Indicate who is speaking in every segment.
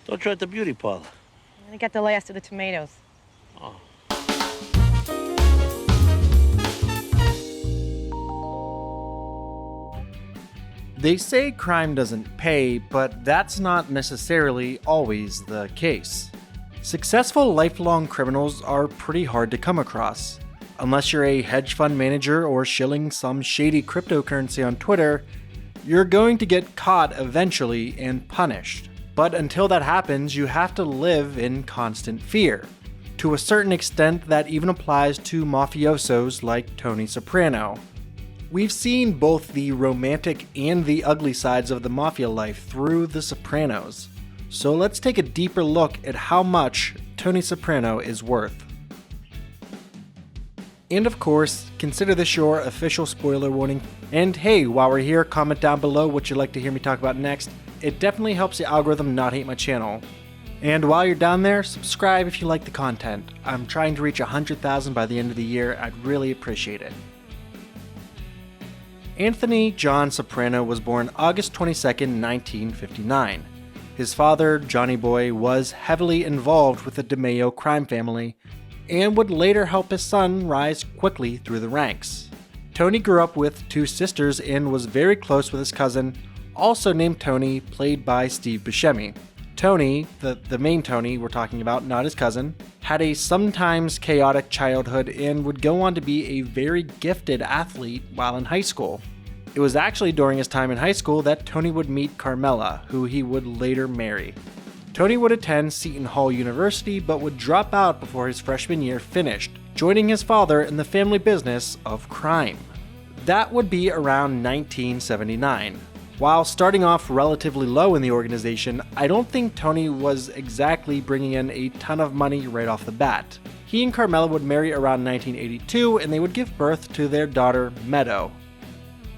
Speaker 1: Don't try at the beauty parlor.
Speaker 2: I'm gonna get the last of the tomatoes.
Speaker 1: Oh.
Speaker 3: They say crime doesn't pay, but that's not necessarily always the case. Successful lifelong criminals are pretty hard to come across. Unless you're a hedge fund manager or shilling some shady cryptocurrency on Twitter, you're going to get caught eventually and punished. But until that happens, you have to live in constant fear. To a certain extent, that even applies to mafiosos like Tony Soprano. We've seen both the romantic and the ugly sides of the mafia life through The Sopranos. So let's take a deeper look at how much Tony Soprano is worth. And of course, consider this your official spoiler warning. And hey, while we're here, comment down below what you'd like to hear me talk about next. It definitely helps the algorithm not hate my channel. And while you're down there, subscribe if you like the content. I'm trying to reach 100,000 by the end of the year. I'd really appreciate it. Anthony John Soprano was born August 22, 1959. His father, Johnny Boy, was heavily involved with the DeMeo crime family and would later help his son rise quickly through the ranks. Tony grew up with two sisters and was very close with his cousin, also named Tony, played by Steve Buscemi. Tony, the main Tony we're talking about, not his cousin, had a sometimes chaotic childhood and would go on to be a very gifted athlete while in high school. It was actually during his time in high school that Tony would meet Carmela, who he would later marry. Tony would attend Seton Hall University but would drop out before his freshman year finished, joining his father in the family business of crime. That would be around 1979. While starting off relatively low in the organization, I don't think Tony was exactly bringing in a ton of money right off the bat. He and Carmela would marry around 1982 and they would give birth to their daughter, Meadow.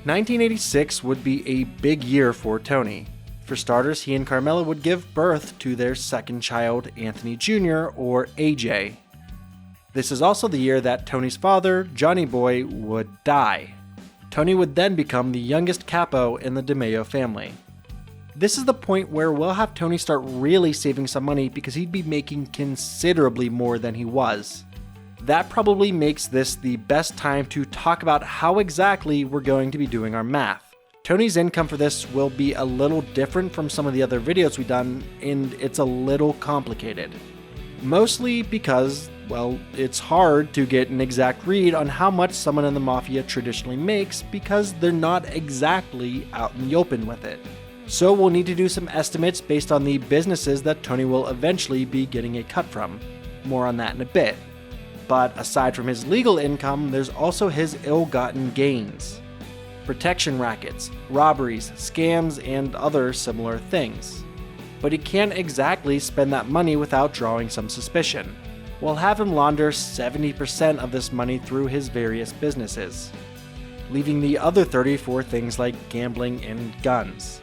Speaker 3: 1986 would be a big year for Tony. For starters, he and Carmela would give birth to their second child, Anthony Jr., or AJ. This is also the year that Tony's father, Johnny Boy, would die. Tony would then become the youngest capo in the DeMeo family. This is the point where we'll have Tony start really saving some money because he'd be making considerably more than he was. That probably makes this the best time to talk about how exactly we're going to be doing our math. Tony's income for this will be a little different from some of the other videos we've done, and it's a little complicated. Mostly because, well, it's hard to get an exact read on how much someone in the mafia traditionally makes because they're not exactly out in the open with it. So we'll need to do some estimates based on the businesses that Tony will eventually be getting a cut from. More on that in a bit. But aside from his legal income, there's also his ill-gotten gains. Protection rackets, robberies, scams, and other similar things. But he can't exactly spend that money without drawing some suspicion. We'll have him launder 70% of this money through his various businesses, leaving the other 30% for things like gambling and guns.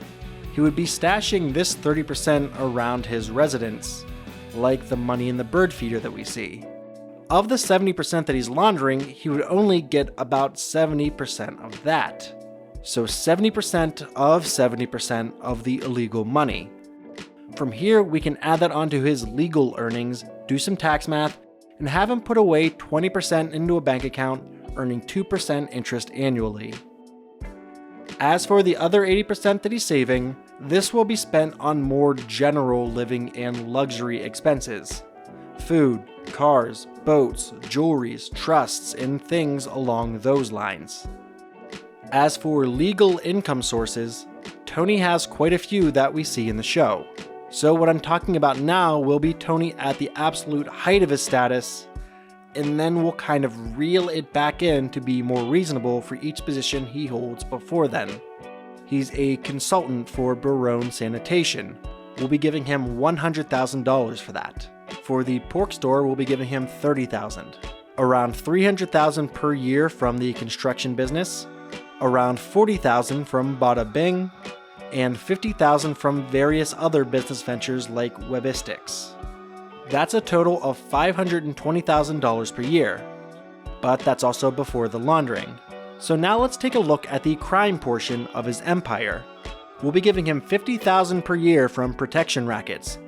Speaker 3: He would be stashing this 30% around his residence, like the money in the bird feeder that we see. Of the 70% that he's laundering, he would only get about 70% of that. So 70% of 70% of the illegal money. From here, we can add that onto his legal earnings, do some tax math, and have him put away 20% into a bank account, earning 2% interest annually. As for the other 80% that he's saving, this will be spent on more general living and luxury expenses. Food, cars, boats, jewelries, trusts, and things along those lines. As for legal income sources, Tony has quite a few that we see in the show. So what I'm talking about now will be Tony at the absolute height of his status, and then we'll kind of reel it back in to be more reasonable for each position he holds before then. He's a consultant for Barone Sanitation. We'll be giving him $100,000 for that. For the pork store, we'll be giving him $30,000. Around $300,000 per year from the construction business, around $40,000 from Bada Bing, and $50,000 from various other business ventures like Webistics. That's a total of $520,000 per year. But that's also before the laundering. So now let's take a look at the crime portion of his empire. We'll be giving him $50,000 per year from protection rackets,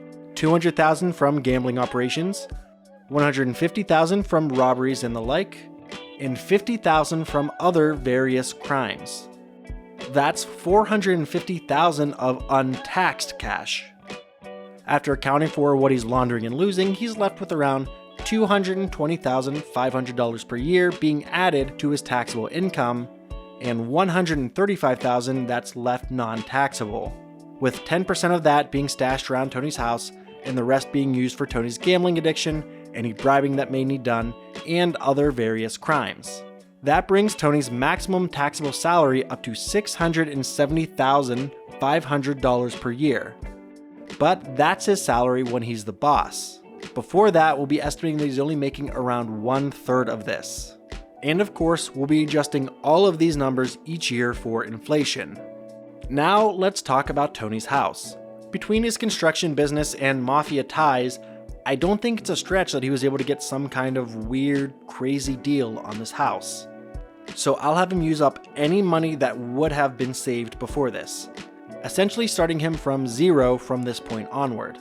Speaker 3: $200,000 from gambling operations, $150,000 from robberies and the like, and $50,000 from other various crimes. That's $450,000 of untaxed cash. After accounting for what he's laundering and losing, he's left with around $220,500 per year being added to his taxable income, and $135,000 that's left non-taxable, with 10% of that being stashed around Tony's house and the rest being used for Tony's gambling addiction, any bribing that may need done, and other various crimes. That brings Tony's maximum taxable salary up to $670,500 per year. But that's his salary when he's the boss. Before that, we'll be estimating that he's only making around 1/3 of this. And of course, we'll be adjusting all of these numbers each year for inflation. Now, let's talk about Tony's house. Between his construction business and mafia ties, I don't think it's a stretch that he was able to get some kind of weird, crazy deal on this house. So I'll have him use up any money that would have been saved before this, essentially starting him from zero from this point onward.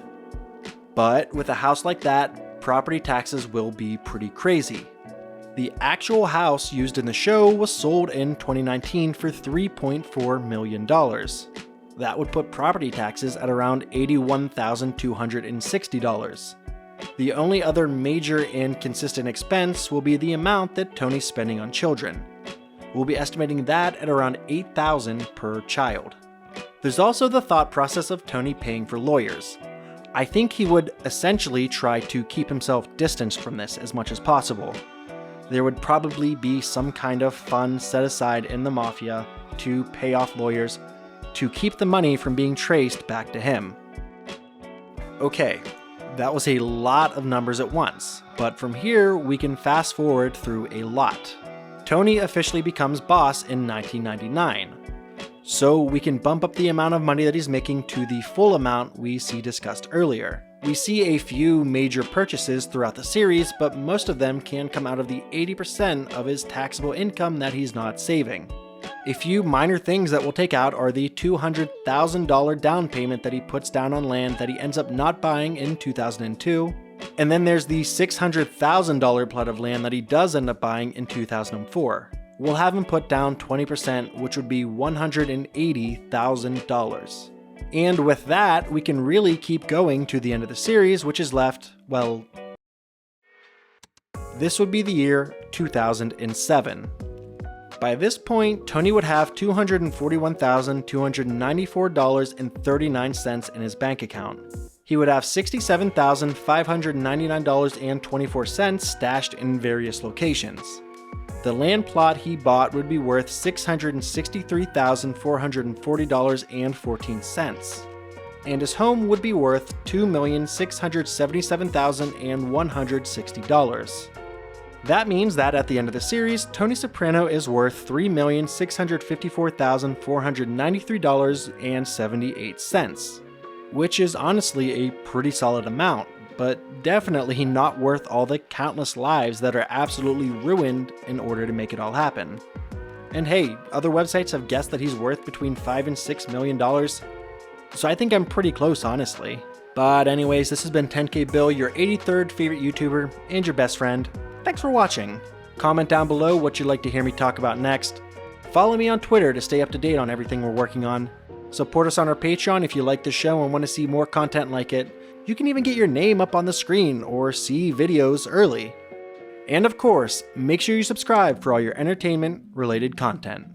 Speaker 3: But with a house like that, property taxes will be pretty crazy. The actual house used in the show was sold in 2019 for $3.4 million. That would put property taxes at around $81,260. The only other major and consistent expense will be the amount that Tony's spending on children. We'll be estimating that at around $8,000 per child. There's also the thought process of Tony paying for lawyers. I think he would essentially try to keep himself distanced from this as much as possible. There would probably be some kind of fund set aside in the mafia to pay off lawyers to keep the money from being traced back to him. Okay, that was a lot of numbers at once, but from here we can fast forward through a lot. Tony officially becomes boss in 1999, so we can bump up the amount of money that he's making to the full amount we see discussed earlier. We see a few major purchases throughout the series, but most of them can come out of the 80% of his taxable income that he's not saving. A few minor things that we'll take out are the $200,000 down payment that he puts down on land that he ends up not buying in 2002, and then there's the $600,000 plot of land that he does end up buying in 2004. We'll have him put down 20%, which would be $180,000. And with that, we can really keep going to the end of the series, which is left, well, this would be the year 2007. By this point, Tony would have $241,294.39 in his bank account. He would have $67,599.24 stashed in various locations. The land plot he bought would be worth $663,440.14, and his home would be worth $2,677,160. That means that at the end of the series, Tony Soprano is worth $3,654,493.78, which is honestly a pretty solid amount, but definitely not worth all the countless lives that are absolutely ruined in order to make it all happen. And hey, other websites have guessed that he's worth between $5 and $6 million, so I think I'm pretty close, honestly. But anyways, this has been 10K Bill, your 83rd favorite YouTuber and your best friend. Thanks for watching. Comment down below what you'd like to hear me talk about next. Follow me on Twitter to stay up to date on everything we're working on. Support us on our Patreon if you like the show and want to see more content like it. You can even get your name up on the screen or see videos early. And of course, make sure you subscribe for all your entertainment-related content.